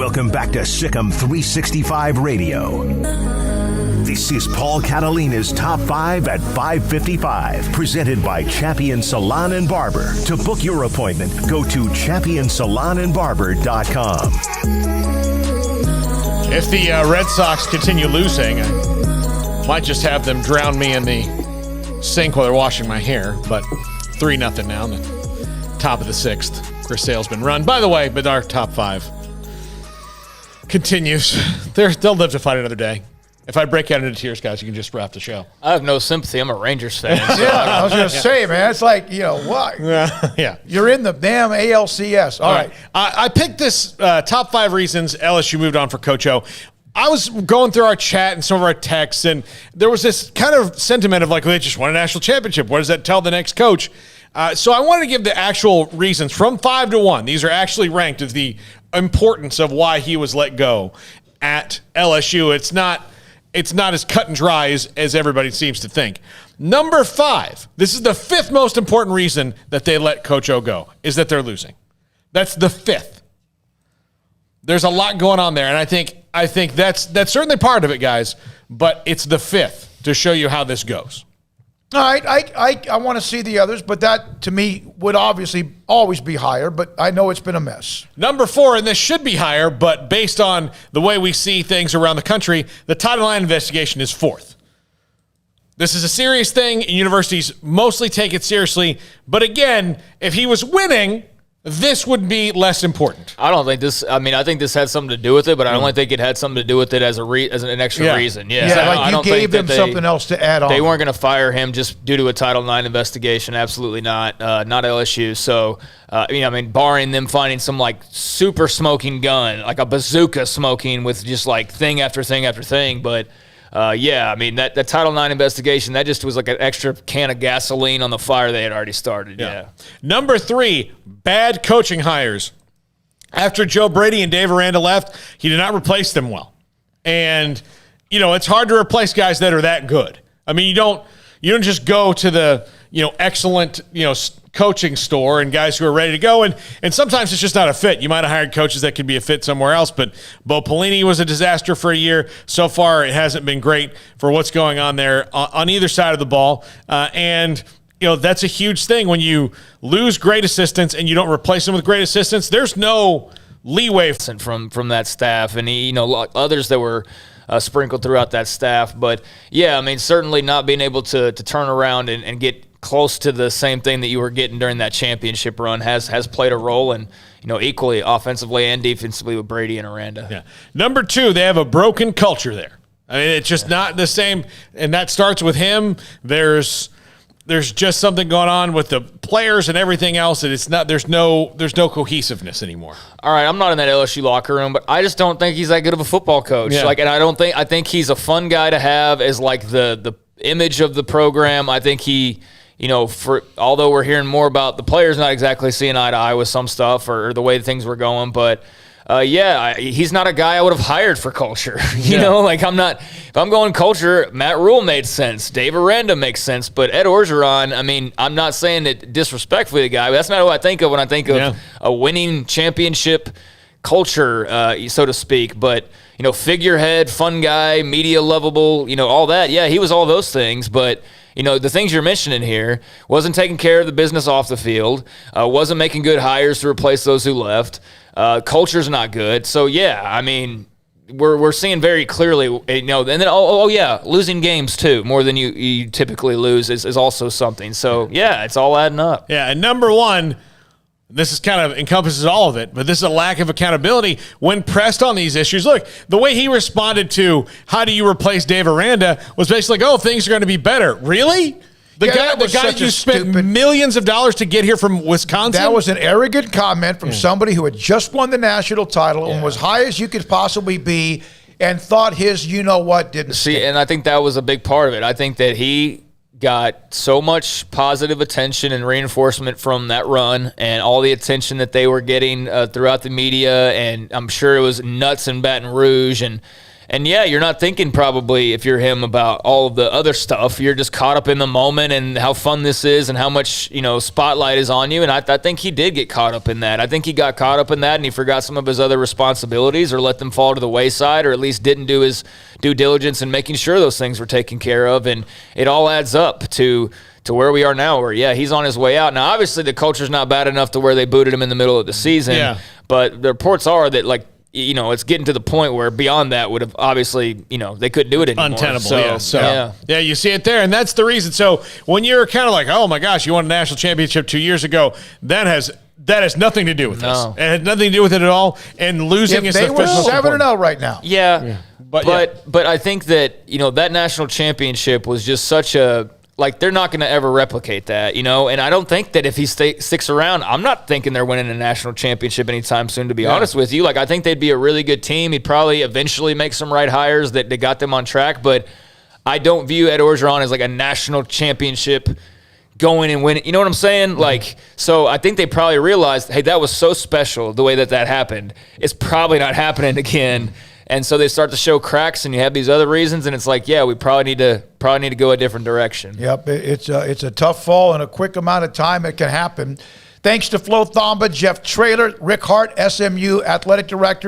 Welcome back to Sikkim 365 Radio. This is Paul Catalina's Top 5 at 5:55, presented by Champion Salon and Barber. To book your appointment, go to championsalonandbarber.com. If the Red Sox continue losing, I might just have them drown me in the sink while they're washing my hair, but 3-0 now in the top of the 6th. Chris Sale's been run. By the way, but our top 5 continues. They'll live to fight another day. If I break out into tears, guys, you can just wrap the show. I have no sympathy. I'm a Rangers fan. So yeah, I was going to say, man, it's like, what? Yeah. You're in the damn ALCS. All right. I picked this top 5 reasons LSU moved on for Coach O. I was going through our chat and some of our texts, and there was this kind of sentiment of like, well, they just won a national championship. What does that tell the next coach? So I wanted to give the actual reasons from 5 to 1. These are actually ranked as the importance of why he was let go at LSU. It's not as cut and dry as everybody seems to think. Number 5, this is the 5th most important reason that they let Coach O go, is that they're losing. That's the 5th. There's a lot going on there, and I think that's certainly part of it, guys, but it's the 5th to show you how this goes. All right, I want to see the others, but that, to me, would obviously always be higher, but I know it's been a mess. Number 4, and this should be higher, but based on the way we see things around the country, the Title IX investigation is 4th. This is a serious thing, and universities mostly take it seriously, but again, if he was winning, this would be less important. I don't think this. I mean, I think this had something to do with it, but I don't think it had something to do with it as an extra reason. Yeah, so like you gave them something else to add on. They weren't going to fire him just due to a Title IX investigation. Absolutely not. Not LSU. So, I mean, barring them finding some like super smoking gun, like a bazooka smoking with just like thing after thing after thing, but. I mean, that Title IX investigation, that just was like an extra can of gasoline on the fire they had already started. Yeah. Number 3, bad coaching hires. After Joe Brady and Dave Aranda left, he did not replace them well. And, it's hard to replace guys that are that good. I mean, you don't just go to the, excellent, coaching store and guys who are ready to go. And sometimes it's just not a fit. You might have hired coaches that could be a fit somewhere else, but Bo Pelini was a disaster for a year. So far, it hasn't been great for what's going on there on either side of the ball. And that's a huge thing. When you lose great assistants and you don't replace them with great assistants, there's no leeway from that staff and others that were sprinkled throughout that staff. But yeah, I mean, certainly not being able to turn around and get close to the same thing that you were getting during that championship run has played a role, and equally offensively and defensively with Brady and Aranda. Yeah. Number 2, they have a broken culture there. I mean, it's just not the same, and that starts with him. There's just something going on with the players and everything else that it's not. There's no cohesiveness anymore. All right, I'm not in that LSU locker room, but I just don't think he's that good of a football coach. Yeah. I think he's a fun guy to have as like the image of the program. I think he. Although we're hearing more about the players not exactly seeing eye to eye with some stuff or the way things were going, but he's not a guy I would have hired for culture. If I'm going culture, Matt Rule made sense. Dave Aranda makes sense, but Ed Orgeron, I mean, I'm not saying it disrespectfully the guy, but that's not what I think of when I think of a winning championship culture, so to speak. But, figurehead, fun guy, media lovable, all that. Yeah, he was all those things, but the things you're mentioning here, wasn't taking care of the business off the field, wasn't making good hires to replace those who left. Culture's not good. So, yeah, I mean, we're seeing very clearly, and then, losing games too, more than you typically lose is also something. So, yeah, it's all adding up. Yeah, and number 1, this is kind of encompasses all of it, but this is a lack of accountability when pressed on these issues. Look, the way he responded to how do you replace Dave Aranda was basically like, things are going to be better. Really? The guy you spent millions of dollars to get here from Wisconsin? That was an arrogant comment from somebody who had just won the national title and was high as you could possibly be and thought his didn't see. And I think that was a big part of it. I think that he got so much positive attention and reinforcement from that run and all the attention that they were getting throughout the media, and I'm sure it was nuts in Baton Rouge, and yeah, you're not thinking probably if you're him about all of the other stuff. You're just caught up in the moment and how fun this is and how much, spotlight is on you. And I think he did get caught up in that. I think he got caught up in that and he forgot some of his other responsibilities or let them fall to the wayside or at least didn't do his due diligence in making sure those things were taken care of. And it all adds up to where we are now where, yeah, he's on his way out. Now, obviously, the culture's not bad enough to where they booted him in the middle of the season. But the reports are that, it's getting to the point where beyond that would have obviously, they couldn't do it anymore. Untenable, yeah, you see it there, and that's the reason. So when you're kind of like, oh my gosh, you won a national championship 2 years ago, that has nothing to do with this. It had nothing to do with it at all. And losing is they were 7-0 right now. Yeah. But I think that that national championship was just such a. They're not going to ever replicate that, and I don't think that if he sticks around, I'm not thinking they're winning a national championship anytime soon, to be honest with you. I think they'd be a really good team. He'd probably eventually make some right hires that got them on track, but I don't view Ed Orgeron as a national championship going and winning. You know what I'm saying? So I think they probably realized, hey, that was so special the way that happened. It's probably not happening again. And so they start to show cracks, and you have these other reasons, and it's we probably need to go a different direction. Yep, it's a tough fall in a quick amount of time. It can happen. Thanks to Flo Thamba, Jeff Traylor, Rick Hart, SMU Athletic Director,